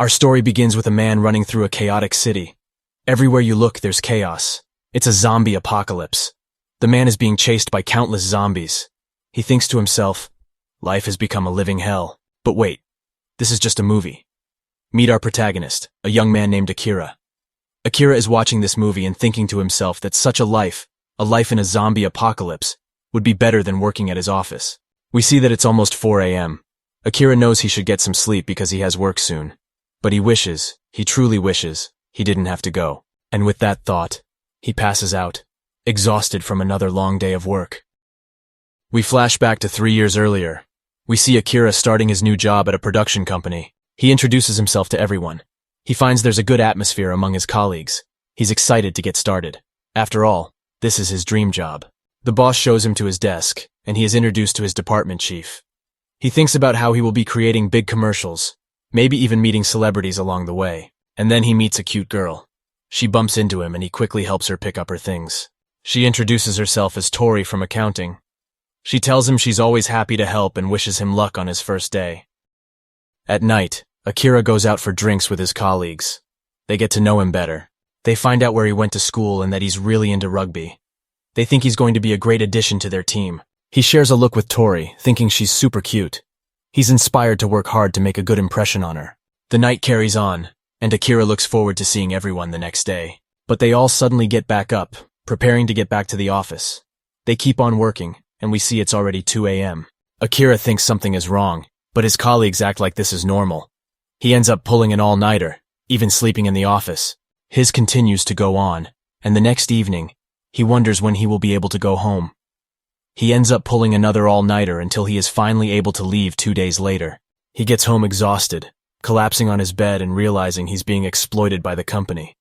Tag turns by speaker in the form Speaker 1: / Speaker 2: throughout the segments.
Speaker 1: Our story begins with a man running through a chaotic city. Everywhere you look, there's chaos. It's a zombie apocalypse. The man is being chased by countless zombies. He thinks to himself, life has become a living hell. But wait, this is just a movie. Meet our protagonist, a young man named Akira. Akira is watching this movie and thinking to himself that such a life in a zombie apocalypse, would be better than working at his office. We see that it's almost 4 a.m. Akira knows he should get some sleep because he has work soon. But he truly wishes, he didn't have to go. And with that thought, he passes out, exhausted from another long day of work. We flash back to 3 years earlier. We see Akira starting his new job at a production company. He introduces himself to everyone. He finds there's a good atmosphere among his colleagues. He's excited to get started. After all, this is his dream job. The boss shows him to his desk, and he is introduced to his department chief. He thinks about how he will be creating big commercials, maybe even meeting celebrities along the way. And then he meets a cute girl. She bumps into him and he quickly helps her pick up her things. She introduces herself as Tori from accounting. She tells him she's always happy to help and wishes him luck on his first day. At night, Akira goes out for drinks with his colleagues. They get to know him better. They find out where he went to school and that he's really into rugby. They think he's going to be a great addition to their team. He shares a look with Tori, thinking she's super cute. He's inspired to work hard to make a good impression on her. The night carries on, and Akira looks forward to seeing everyone the next day. But they all suddenly get back up, preparing to get back to the office. They keep on working, and we see it's already 2 a.m. Akira thinks something is wrong, but his colleagues act like this is normal. He ends up pulling an all-nighter, even sleeping in the office. His continues to go on, and the next evening, he wonders when he will be able to go home. He ends up pulling another all-nighter until he is finally able to leave 2 days later. He gets home exhausted, collapsing on his bed and realizing he's being exploited by the company.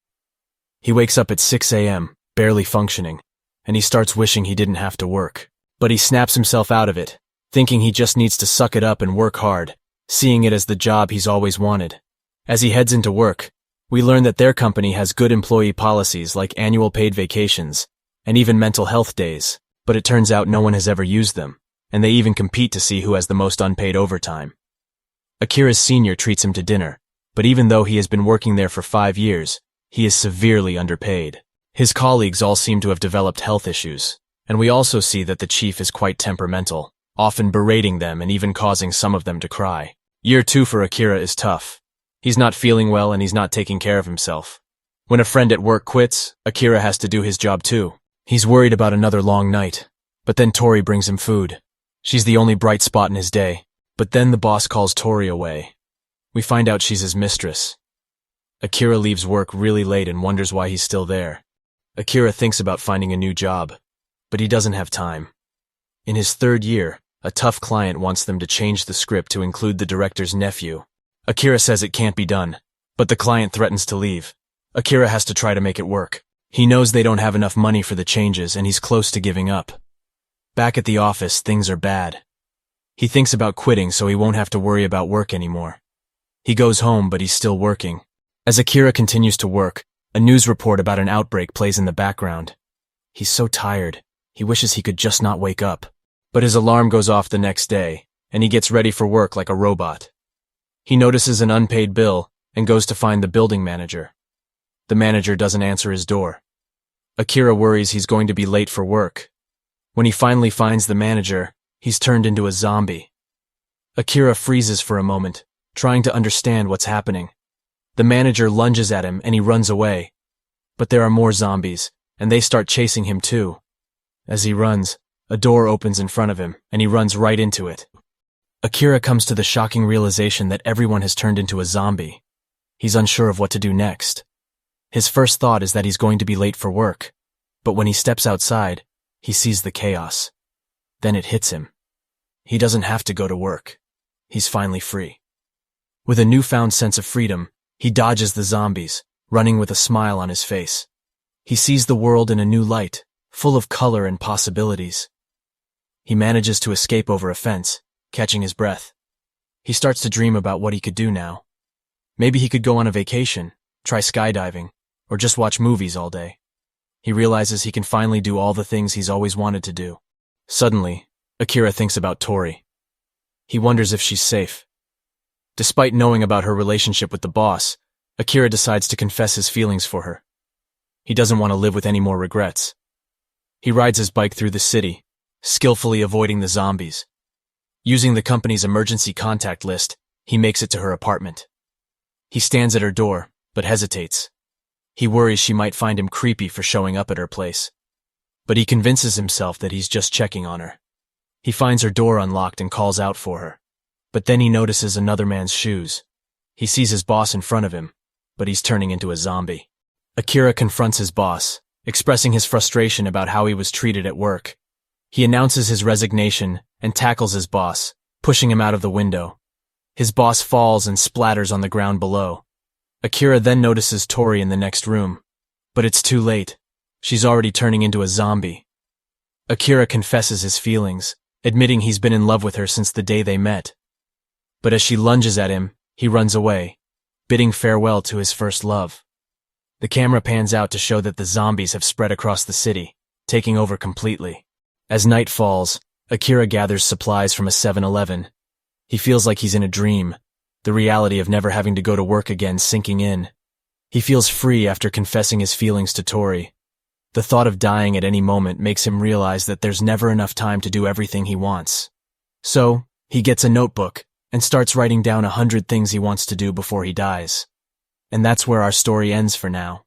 Speaker 1: He wakes up at 6 a.m., barely functioning, and he starts wishing he didn't have to work. But he snaps himself out of it, thinking he just needs to suck it up and work hard, seeing it as the job he's always wanted. As he heads into work, we learn that their company has good employee policies like annual paid vacations, and even mental health days, but it turns out no one has ever used them, and they even compete to see who has the most unpaid overtime. Akira's senior treats him to dinner, but even though he has been working there for 5 years, he is severely underpaid. His colleagues all seem to have developed health issues, and we also see that the chief is quite temperamental, often berating them and even causing some of them to cry. Year 2 for Akira is tough. He's not feeling well and he's not taking care of himself. When a friend at work quits, Akira has to do his job too. He's worried about another long night, but then Tori brings him food. She's the only bright spot in his day, but then the boss calls Tori away. We find out she's his mistress. Akira leaves work really late and wonders why he's still there. Akira thinks about finding a new job, but he doesn't have time. In his 3rd year, a tough client wants them to change the script to include the director's nephew. Akira says it can't be done, but the client threatens to leave. Akira has to try to make it work. He knows they don't have enough money for the changes and he's close to giving up. Back at the office, things are bad. He thinks about quitting so he won't have to worry about work anymore. He goes home, but he's still working. As Akira continues to work, a news report about an outbreak plays in the background. He's so tired, he wishes he could just not wake up. But his alarm goes off the next day, and he gets ready for work like a robot. He notices an unpaid bill and goes to find the building manager. The manager doesn't answer his door. Akira worries he's going to be late for work. When he finally finds the manager, he's turned into a zombie. Akira freezes for a moment, trying to understand what's happening. The manager lunges at him and he runs away. But there are more zombies, and they start chasing him too. As he runs, a door opens in front of him, and he runs right into it. Akira comes to the shocking realization that everyone has turned into a zombie. He's unsure of what to do next. His first thought is that he's going to be late for work, but when he steps outside, he sees the chaos. Then it hits him. He doesn't have to go to work. He's finally free. With a newfound sense of freedom, he dodges the zombies, running with a smile on his face. He sees the world in a new light, full of color and possibilities. He manages to escape over a fence, catching his breath. He starts to dream about what he could do now. Maybe he could go on a vacation, try skydiving, or just watch movies all day. He realizes he can finally do all the things he's always wanted to do. Suddenly, Akira thinks about Tori. He wonders if she's safe. Despite knowing about her relationship with the boss, Akira decides to confess his feelings for her. He doesn't want to live with any more regrets. He rides his bike through the city, skillfully avoiding the zombies. Using the company's emergency contact list, he makes it to her apartment. He stands at her door, but hesitates. He worries she might find him creepy for showing up at her place. But he convinces himself that he's just checking on her. He finds her door unlocked and calls out for her. But then he notices another man's shoes. He sees his boss in front of him, but he's turning into a zombie. Akira confronts his boss, expressing his frustration about how he was treated at work. He announces his resignation and tackles his boss, pushing him out of the window. His boss falls and splatters on the ground below. Akira then notices Tori in the next room. But it's too late. She's already turning into a zombie. Akira confesses his feelings, admitting he's been in love with her since the day they met. But as she lunges at him, he runs away, bidding farewell to his first love. The camera pans out to show that the zombies have spread across the city, taking over completely. As night falls, Akira gathers supplies from a 7-Eleven. He feels like he's in a dream, the reality of never having to go to work again sinking in. He feels free after confessing his feelings to Tori. The thought of dying at any moment makes him realize that there's never enough time to do everything he wants. So, he gets a notebook and starts writing down 100 things he wants to do before he dies. And that's where our story ends for now.